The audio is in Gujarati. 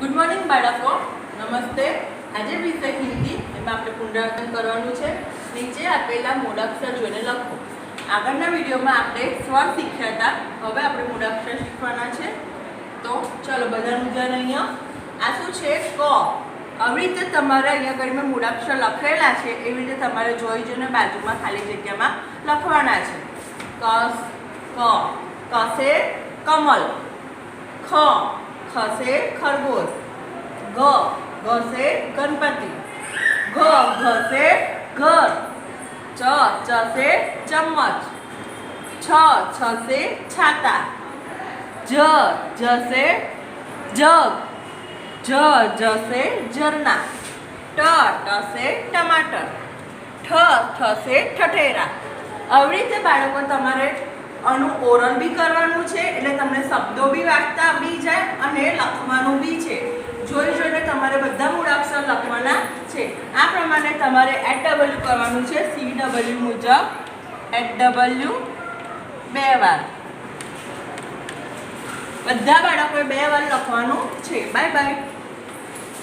ગુડ મોર્નિંગ બાળકો, નમસ્તે. આજે વિષય હિન્દી, એમાં આપણે પુનરાવર્તન કરવાનું છે. નીચે આપેલા મૂળાક્ષર જોઈને લખો. આગળના વિડીયોમાં આપણે સ્વર શીખ્યા હતા, હવે આપણે મૂળાક્ષર શીખવાના છે. તો ચલો બધાનું ધ્યાન અહીંયા. આ શું છે? ક. આવી રીતે તમારે અહીંયા આગળ મેં મૂળાક્ષર લખેલા છે, એવી રીતે તમારે જોઈ જોઈને બાજુમાં ખાલી જગ્યામાં લખવાના છે. કસ ક, કસે કમલ. ખ, ખ से खरगोश. ग, ग से गणपति. घ, घ से घर. च, च से चम्मच. छ, छ से छाता. ज, ज से जग. ज, ज से झरना. ट, ट से टमाटर. ठ, ठ से ठठेरा. આવી રીતે બાળકો તમારે આનું ઓરલ બી કરવાનું છે, એટલે તમને શબ્દો બી વાંચતા બી જાય અને લખવાનું બી છે. જોઈ જોઈને તમારે બધા મૂળાક્ષર લખવાના છે. આ પ્રમાણે તમારે HW કરવાનું છે. CW મુજબ HW 2 વાર. બધા બાળકોએ 2 વાર લખવાનું છે. Bye bye.